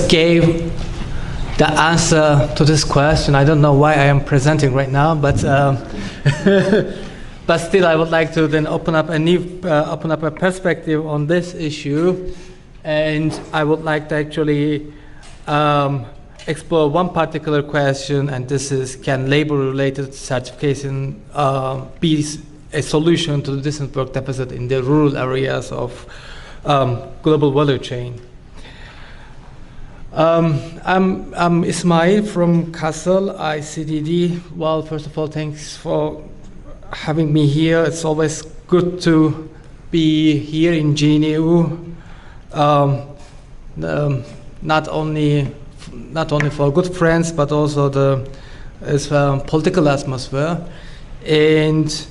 just gave the answer to this question. I don't know why I am presenting right now, but but still, I would like to then open up a perspective on this issue, and I would like to actually explore one particular question, and this is: can labor-related certification be a solution to the decent work deficit in the rural areas of global value chain? I'm Ismail from Kassel, ICDD. Well, first of all, thanks for having me here. It's always good to be here in GNU, not only for good friends, but also as political atmosphere. And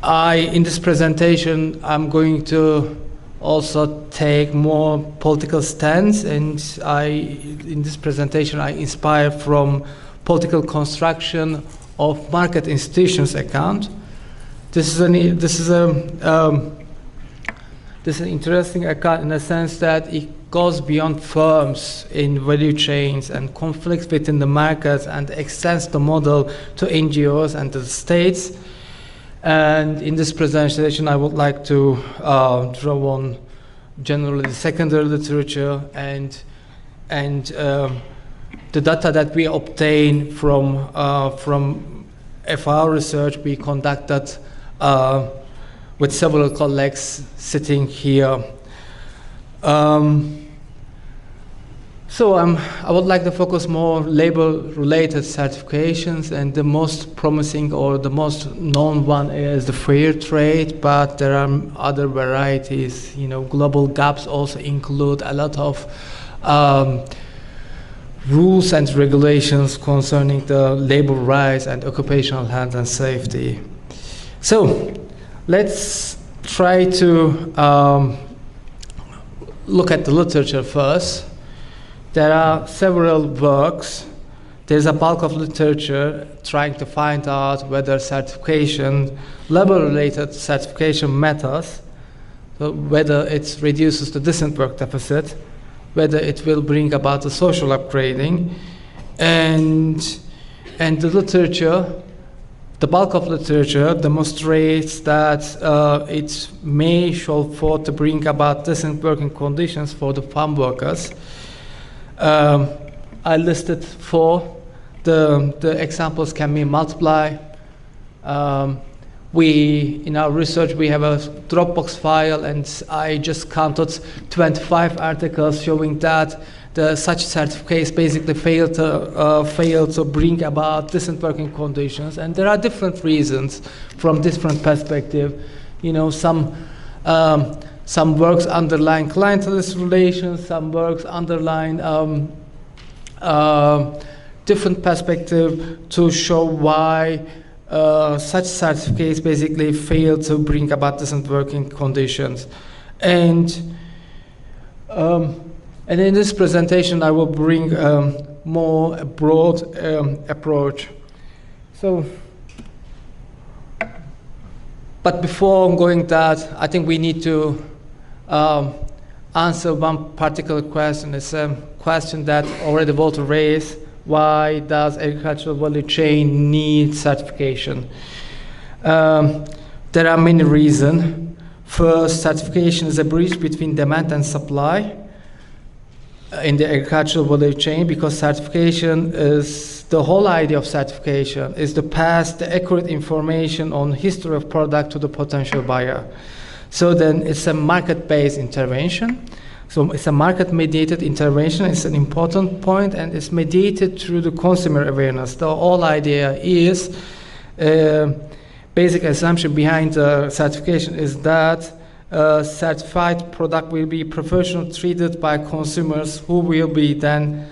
in this presentation, I'm going to also take more political stance, and in this presentation I inspire from political construction of market institutions account. This is an interesting account in the sense that it goes beyond firms in value chains and conflicts within the markets and extends the model to NGOs and to the states. And in this presentation, I would like to draw on generally the secondary literature and the data that we obtain from FR research we conducted with several colleagues sitting here. So I would like to focus more labor-related certifications, and the most promising or the most known one is the fair trade, but there are other varieties. Global gaps also include a lot of rules and regulations concerning the labor rights and occupational health and safety. So let's try to look at the literature first. There are several works. There's a bulk of literature trying to find out whether labor-related certification matters, so whether it reduces the decent work deficit, whether it will bring about a social upgrading, and the literature, the bulk of literature demonstrates that it may show forth to bring about decent working conditions for the farm workers. I listed 4. The examples can be multiplied. In our research, we have a Dropbox file, and I just counted 25 articles showing that such certificates basically fail to bring about decent working conditions, and there are different reasons from different perspectives. Some works underline clientelist relations, some works underline different perspective to show why such certificates basically fail to bring about decent working conditions. And in this presentation, I will bring more a broad approach. But before going that, I think we need to answer one particular question. It's a question that already Walter raised. Why does agricultural value chain need certification? There are many reasons. First, certification is a bridge between demand and supply in the agricultural value chain, because certification is the whole idea of certification is to pass the accurate information on history of product to the potential buyer. So then it's a market-based intervention. So it's a market-mediated intervention. It's an important point, and it's mediated through the consumer awareness. The whole idea is, basic assumption behind the certification is that certified product will be professionally treated by consumers who will be then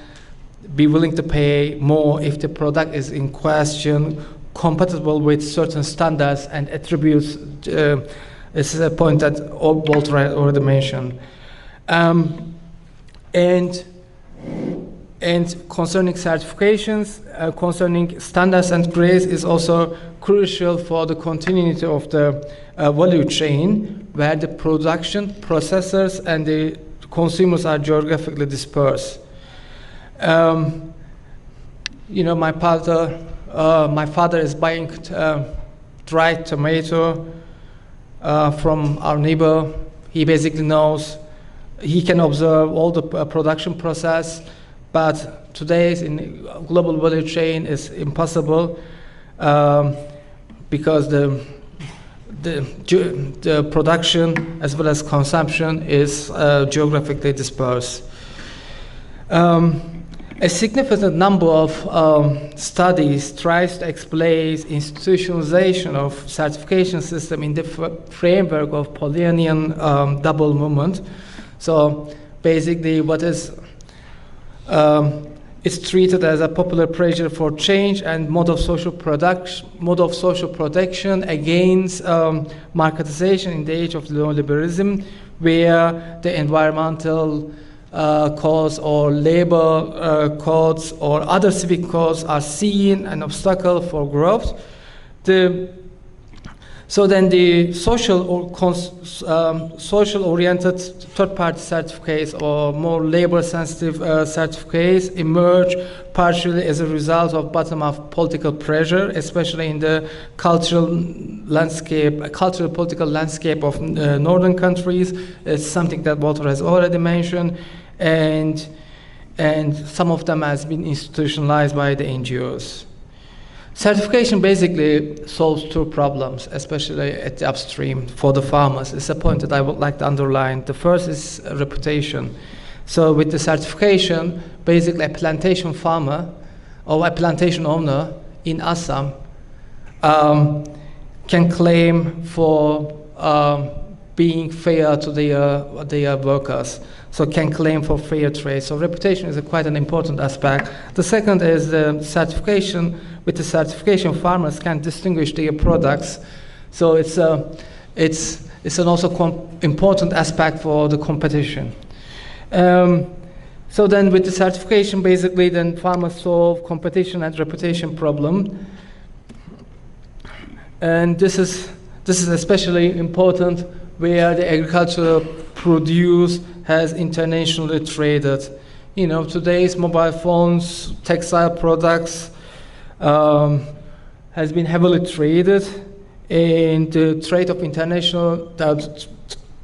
be willing to pay more if the product is in question compatible with certain standards and attributes. This is a point that Walter already mentioned. And concerning certifications, concerning standards and grades is also crucial for the continuity of the value chain, where the production, processors, and the consumers are geographically dispersed. You know, my father is buying dried tomato from our neighbor. He basically knows, he can observe all the production process, but today's in global value chain is impossible because the production as well as consumption is geographically dispersed. A significant number of studies tries to explain institutionalization of certification system in the framework of Polanyian double movement. So basically what is it's treated as a popular pressure for change and mode of social protection against marketization in the age of neoliberalism, where the environmental cause or labor cause or other civic cause are seen an obstacle for growth. So then the social-oriented third-party certificates or more labor-sensitive certificates emerge partially as a result of bottom-up political pressure, especially in the cultural political landscape of northern countries. It's something that Walter has already mentioned, and some of them has been institutionalized by the NGOs. Certification basically solves two problems, especially at the upstream for the farmers. It's a point that I would like to underline. The first is reputation. So with the certification, basically a plantation farmer or a plantation owner in Assam can claim for being fair to their workers. So can claim for fair trade. So reputation is quite an important aspect. The second is the certification. With the certification, farmers can distinguish their products. So it's an also important aspect for the competition. So then with the certification, basically then farmers solve competition and reputation problem. And this is especially important where the agricultural produce has internationally traded. You know, today's mobile phones, textile products has been heavily traded, and the trade of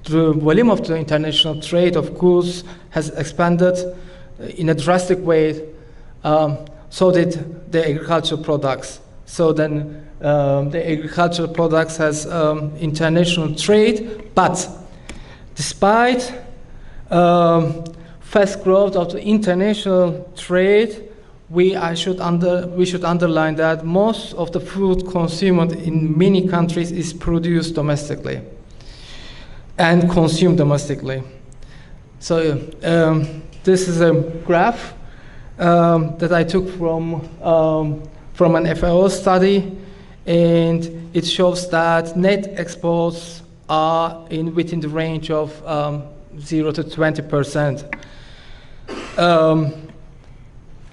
the volume of the international trade of goods has expanded in a drastic way. So did the agricultural products. So then the agricultural products has international trade, but despite fast growth of the international trade, we should underline that most of the food consumed in many countries is produced domestically and consumed domestically. So this is a graph that I took from an FAO study, and it shows that net exports are within the range of 0 to 20%.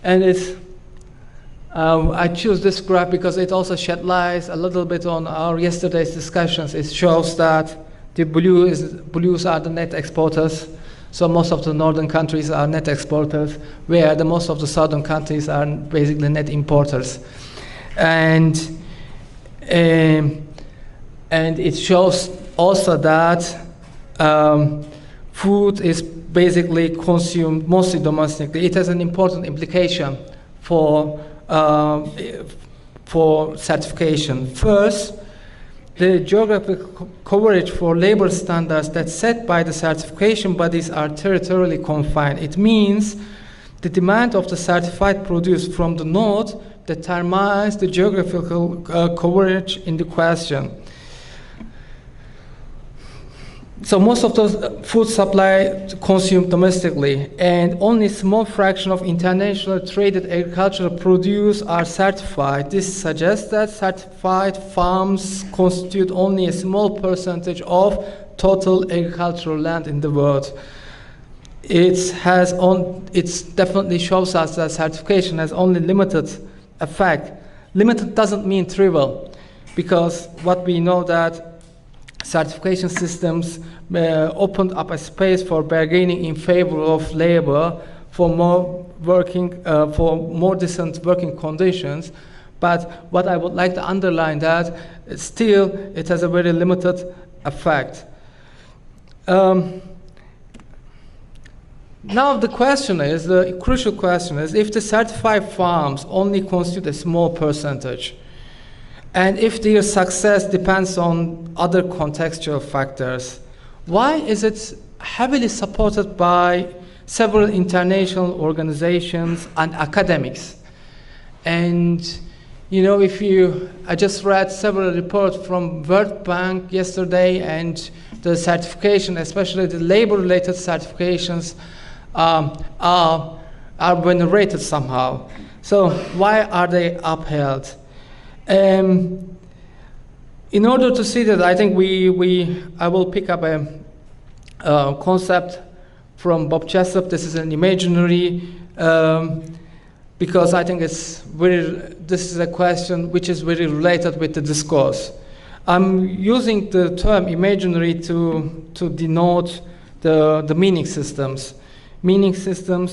And I choose this graph because it also shed light a little bit on our yesterday's discussions. It shows that the blues are the net exporters. So most of the northern countries are net exporters, where most of the southern countries are basically net importers. And it shows also that food is basically consumed mostly domestically. It has an important implication for certification. First, the geographic coverage for labor standards that's set by the certification bodies are territorially confined. It means the demand of the certified produce from the north determines the geographical coverage in the question. So most of the food supply consumed domestically, and only a small fraction of international traded agricultural produce are certified. This suggests that certified farms constitute only a small percentage of total agricultural land in the world. It definitely shows us that certification has only limited effect. Limited doesn't mean trivial, because what we know that certification systems opened up a space for bargaining in favor of labor for more decent working conditions. But what I would like to underline that still it has a very limited effect. Now the question is, the crucial question is, if the certified farms only constitute a small percentage, and if their success depends on other contextual factors, why is it heavily supported by several international organizations and academics? And you know, I just read several reports from World Bank yesterday, and the certification, especially the labor-related certifications, are venerated somehow. So why are they upheld? In order to see that, I think I will pick up a concept from Bob Jessup. This is an imaginary, because I think this is a question which is very related with the discourse. I'm using the term imaginary to denote the meaning systems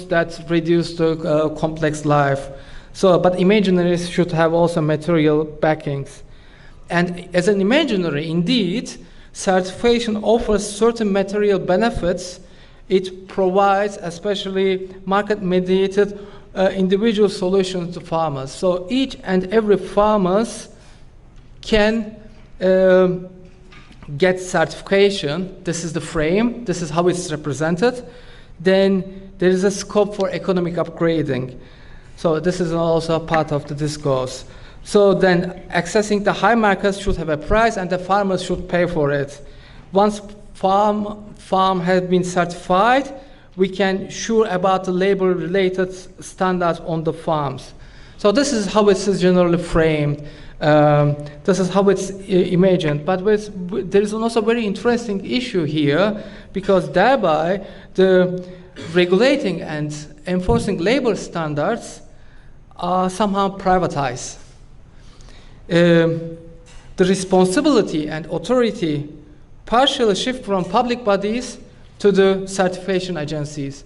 that reduce the complex life. So, but imaginaries should have also material backings. And as an imaginary, indeed, certification offers certain material benefits. It provides especially market-mediated individual solutions to farmers. So each and every farmers can get certification. This is the frame. This is how it's represented. Then there is a scope for economic upgrading. So this is also part of the discourse. So then accessing the high markets should have a price, and the farmers should pay for it. Once farm has been certified, we can sure about the labor-related standards on the farms. So this is how it's generally framed. This is how it's imagined. But there is also a very interesting issue here, because thereby the regulating and enforcing labor standards are somehow privatized. The responsibility and authority partially shift from public bodies to the certification agencies.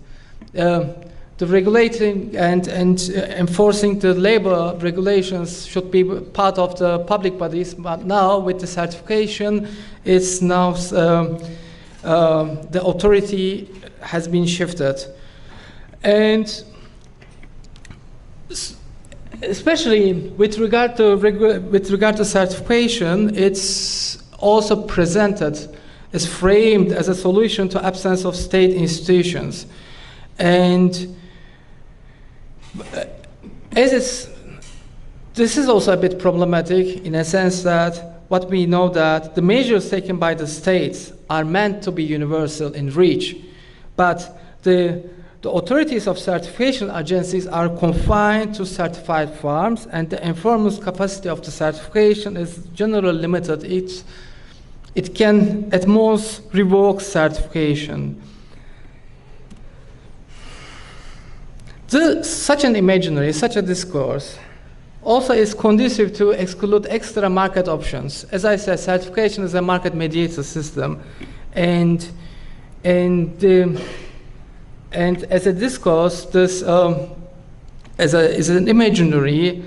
The regulating and enforcing the labor regulations should be part of the public bodies, but now with the certification, it's now the authority has been shifted. And especially with regard to certification, it's also presented as framed as a solution to absence of state institutions. And this is also a bit problematic in a sense that what we know that the measures taken by the states are meant to be universal in reach, but the authorities of certification agencies are confined to certified farms, and the enforcement capacity of the certification is generally limited. It can at most revoke certification. Such an imaginary, such a discourse also is conducive to exclude extra market options. As I said, certification is a market-mediated system, and as a discourse, this as an imaginary,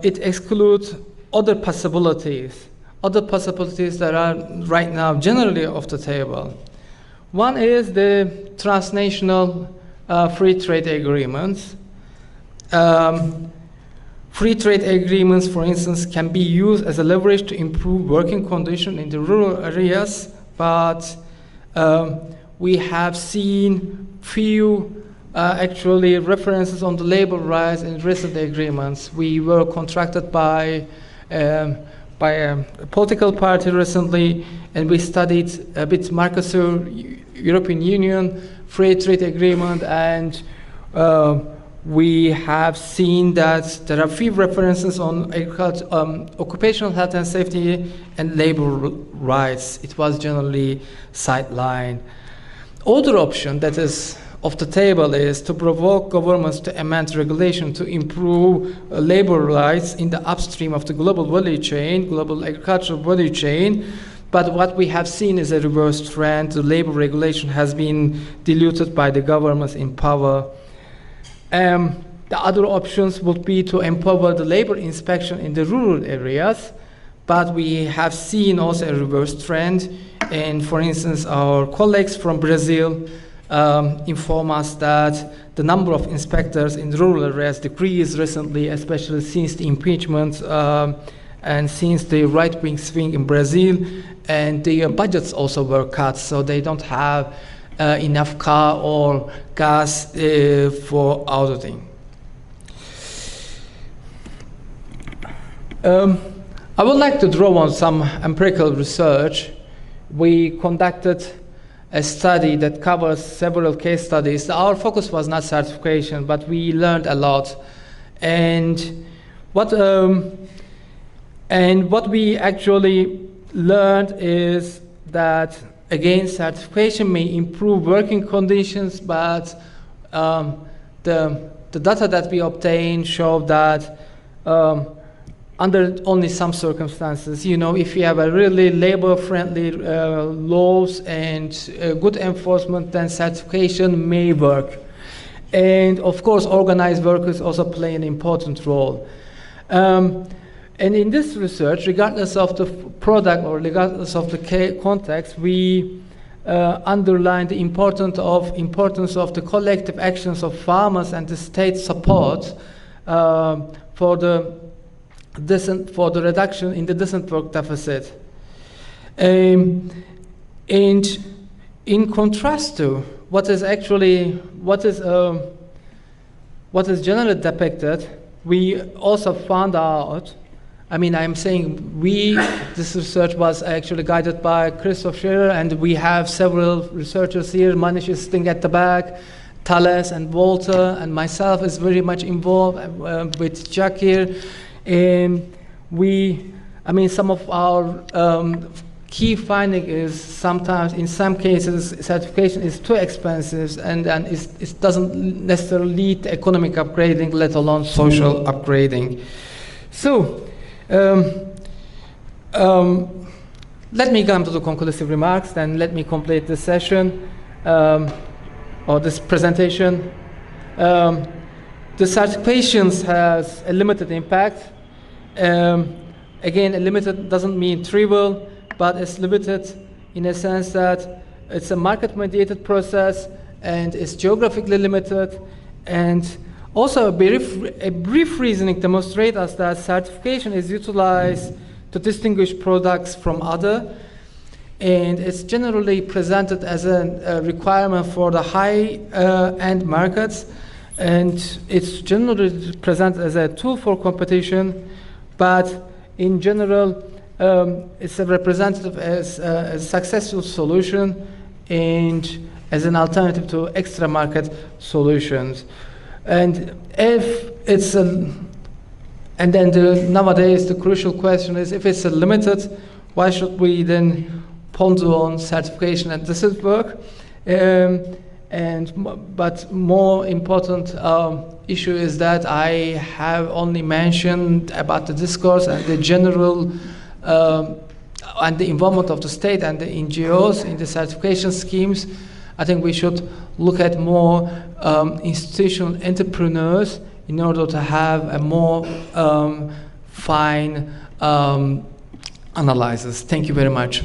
it excludes other possibilities that are right now generally off the table. One is the transnational free trade agreements. Free trade agreements, for instance, can be used as a leverage to improve working conditions in the rural areas, but we have seen few actually references on the labor rights in recent agreements. We were contracted by a political party recently, and we studied a bit Mercosur, European Union free trade agreement, and we have seen that there are few references on occupational health and safety and labor rights. It was generally sidelined. Other option that is of the table is to provoke governments to amend regulation to improve labor rights in the upstream of the global value chain, global agricultural value chain. But what we have seen is a reverse trend. The labor regulation has been diluted by the governments in power. The other options would be to empower the labor inspection in the rural areas, but we have seen also a reverse trend. And for instance, our colleagues from Brazil inform us that the number of inspectors in rural areas decreased recently, especially since the impeachment and since the right-wing swing in Brazil, and their budgets also were cut, so they don't have enough car or gas for auditing. I would like to draw on some empirical research. We conducted a study that covers several case studies. Our focus was not certification, but we learned a lot. And what we actually learned is that, again, certification may improve working conditions, but the data that we obtained showed that under only some circumstances, if you have a really labor-friendly laws and good enforcement, then certification may work. And of course, organized workers also play an important role. And in this research, regardless of the product or regardless of the context, we underline the importance of the collective actions of farmers and the state support for the reduction in the decent work deficit. And in contrast to what is generally depicted, we also found out, I'm saying this research was actually guided by Christoph Scherer, and we have several researchers here. Manish is sitting at the back, Thales and Walter, and myself is very much involved with Jack here. And some of our key finding is sometimes, in some cases, certification is too expensive, and it doesn't necessarily lead to economic upgrading, let alone social upgrading. So, let me come to the conclusive remarks, then let me complete this session, or this presentation. The certifications has a limited impact. Again, limited doesn't mean trivial, but it's limited in a sense that it's a market-mediated process and it's geographically limited. And also a brief reasoning demonstrates us that certification is utilized to distinguish products from other, and it's generally presented as a requirement for the high-end markets, and it's generally presented as a tool for competition. But in general, it's a representative as a successful solution and as an alternative to extra market solutions. And if it's nowadays the crucial question is, if it's a limited, why should we then ponder on certification and decent work? But more important issue is that I have only mentioned about the discourse and the general and the involvement of the state and the NGOs in the certification schemes. I think we should look at more institutional entrepreneurs in order to have a more fine analysis. Thank you very much.